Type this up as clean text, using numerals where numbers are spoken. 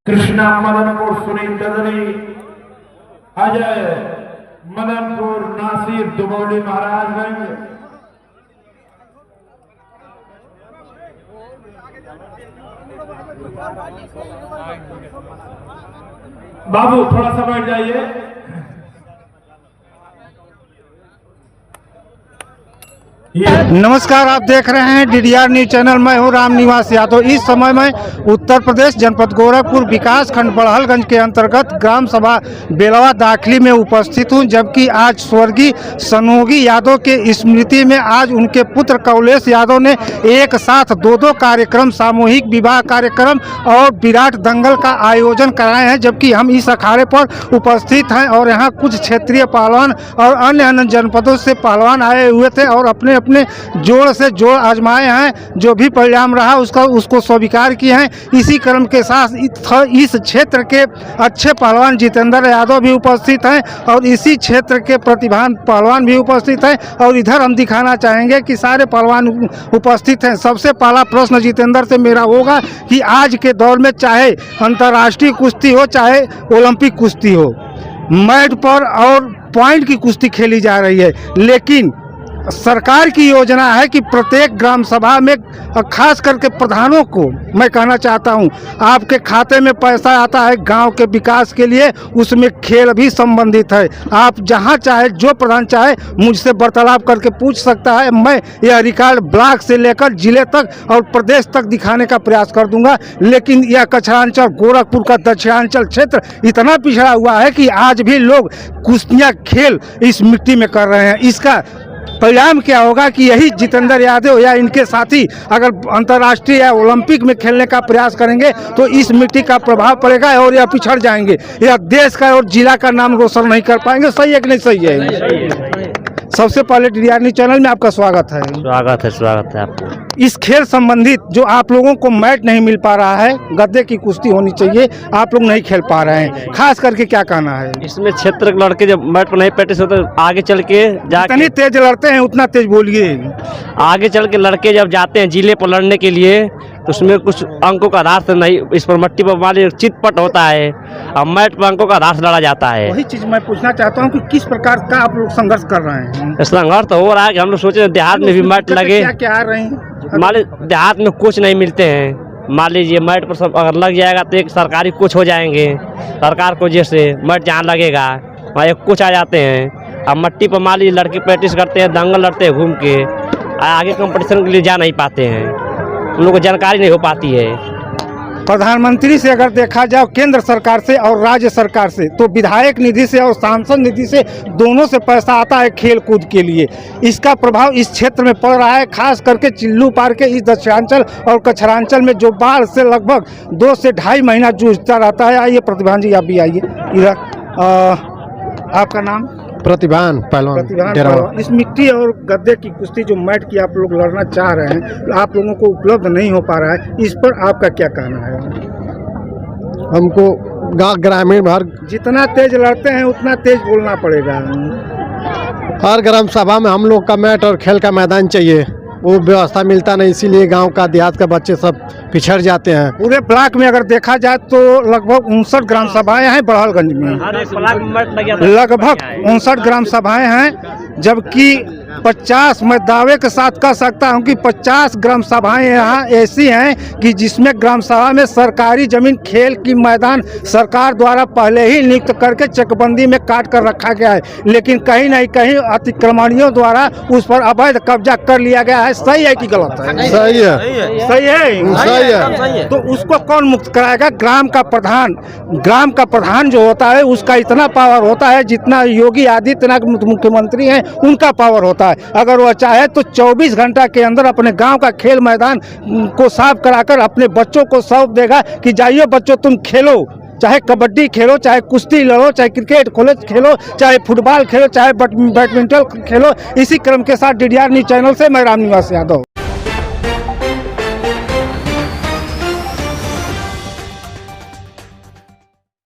कृष्णा मदनपुर सुनील ददरी, अजय मदनपुर नासिर दुबौली महाराजगंज, बाबू थोड़ा सा बैठ जाइए। नमस्कार, आप देख रहे हैं डीडीआर न्यूज चैनल। मैं हूं रामनिवास यादव। इस समय मैं उत्तर प्रदेश जनपद गोरखपुर विकास खंड बड़हलगंज के अंतर्गत ग्राम सभा बेलवा दाखिली में उपस्थित हूं, जबकि आज स्वर्गीय सनोगी यादव के स्मृति में आज उनके पुत्र कौलेश यादव ने एक साथ दो कार्यक्रम, सामूहिक विवाह कार्यक्रम और विराट दंगल का आयोजन कराए हैं। जबकि हम इस अखाड़े पर उपस्थित हैं और यहाँ कुछ क्षेत्रीय पहलवान और अन्य जनपदों से पहलवान आए हुए थे और अपने जोड़ से जोड़ आजमाए हैं। जो भी परिणाम रहा उसको स्वीकार किए हैं। इसी क्रम के साथ इस क्षेत्र के अच्छे पहलवान जितेंद्र यादव भी उपस्थित हैं और इसी क्षेत्र के प्रतिभावान पहलवान भी उपस्थित हैं और इधर हम दिखाना चाहेंगे कि सारे पहलवान उपस्थित हैं। सबसे पहला प्रश्न जितेंद्र से मेरा होगा कि आज के दौर में चाहे अंतर्राष्ट्रीय कुश्ती हो चाहे ओलंपिक कुश्ती हो, मैट पर और पॉइंट की कुश्ती खेली जा रही है, लेकिन सरकार की योजना है कि प्रत्येक ग्राम सभा में खास करके प्रधानों को मैं कहना चाहता हूं, आपके खाते में पैसा आता है गांव के विकास के लिए, उसमें खेल भी संबंधित है। आप जहां चाहे, जो प्रधान चाहे मुझसे वार्तालाप करके पूछ सकता है। मैं यह रिकॉर्ड ब्लॉक से लेकर जिले तक और प्रदेश तक दिखाने का प्रयास कर दूंगा। लेकिन यह कचरांचल गोरखपुर का दक्षिणांचल क्षेत्र इतना पिछड़ा हुआ है कि आज भी लोग कुश्तियाँ खेल इस मिट्टी में कर रहे हैं। इसका परिणाम क्या होगा कि यही जितेंद्र यादव या इनके साथी अगर अंतर्राष्ट्रीय या ओलंपिक में खेलने का प्रयास करेंगे तो इस मिट्टी का प्रभाव पड़ेगा और यह पिछड़ जाएंगे, यह देश का और जिला का नाम रोशन नहीं कर पाएंगे। सही है कि नहीं सही है? सबसे पहले डीडीआर न्यूज चैनल में आपका स्वागत है। स्वागत है आपको। इस खेल संबंधित जो आप लोगों को मैट नहीं मिल पा रहा है, गद्दे की कुश्ती होनी चाहिए, आप लोग नहीं खेल पा रहे हैं, खास करके क्या कहना है? इसमें क्षेत्र के लड़के जब मैट पर नहीं प्रैक्टिस होते आगे चल के जितनी तेज लड़ते हैं उतना तेज बोलिए। आगे चल के लड़के जब जाते हैं जिले पर लड़ने के लिए तो उसमें कुछ अंकों का आधार से नहीं, इस पर मट्टी पर मान चितपट होता है और मैट पर अंकों का आधार से लड़ा जाता है। वही चीज मैं पूछना चाहता हूँ कि किस प्रकार का आप लोग संघर्ष कर रहे हैं? संघर्ष तो हो रहा है कि हम लोग सोचे देहात में भी मैट लगे, क्या आ रहे हैं? मान लीजिए देहात में कोच नहीं मिलते हैं, मान लीजिए मैट पर सब अगर लग जाएगा तो एक सरकारी कोच हो जाएंगे। सरकार को जैसे मैट जहाँ लगेगा वहाँ एक कोच आ जाते हैं। अब मट्टी पर मान लीजिए लड़के प्रैक्टिस करते हैं, दंगल लड़ते हैं, घूम के आगे कंपटीशन के लिए जा नहीं पाते हैं, उन लोगों को जानकारी नहीं हो पाती है। प्रधानमंत्री से अगर देखा जाए केंद्र सरकार से और राज्य सरकार से, तो विधायक निधि से और सांसद निधि से दोनों से पैसा आता है खेल कूद के लिए। इसका प्रभाव इस क्षेत्र में पड़ रहा है, खास करके चिल्लू पार के इस दक्षिणांचल और कचरांचल में जो बाढ़ से लगभग 2 से ढाई महीना जूझता रहता है। आइए प्रतिभान जी, आप भी आइए इधर। आपका नाम? प्रतिभान पहलवान। इस मिट्टी और गद्दे की कुश्ती जो मैट की आप लोग लड़ना चाह रहे हैं, आप लोगों को उपलब्ध नहीं हो पा रहा है, इस पर आपका क्या कहना है? हमको ग्रामीण भर जितना तेज लड़ते हैं उतना तेज बोलना पड़ेगा। हर ग्राम सभा में हम लोग का मैट और खेल का मैदान चाहिए, वो व्यवस्था मिलता नहीं, इसीलिए गांव का देहात का बच्चे सब पिछड़ जाते हैं। पूरे ब्लॉक में अगर देखा जाए तो लगभग 59 ग्राम सभाएं हैं बड़हलगंज में, लगभग 59 ग्राम सभाएं हैं, जबकि 50, मैं दावे के साथ कह सकता हूं कि 50 ग्राम सभाएं यहाँ ऐसी हैं कि जिसमें ग्राम सभा में सरकारी जमीन खेल की मैदान सरकार द्वारा पहले ही नियुक्त करके चकबंदी में काट कर रखा गया है, लेकिन कहीं न कहीं अतिक्रमणियों द्वारा उस पर अवैध कब्जा कर लिया गया है। सही है कि गलत है? सही है। सही है, सही है। तो उसको कौन मुक्त कराएगा? ग्राम का प्रधान। ग्राम का प्रधान जो होता है उसका इतना पावर होता है जितना योगी आदित्यनाथ मुख्यमंत्री हैं उनका पावर होता है। अगर वह चाहे तो 24 घंटा के अंदर अपने गांव का खेल मैदान को साफ कराकर अपने बच्चों को सौंप देगा कि जाइए बच्चों तुम खेलो, चाहे कबड्डी खेलो, चाहे कुश्ती लड़ो, चाहे क्रिकेट खेलो, चाहे फुटबॉल खेलो, चाहे बैडमिंटन खेलो। इसी क्रम के साथ डीडीआर न्यूज चैनल से मैं रामनिवास यादव।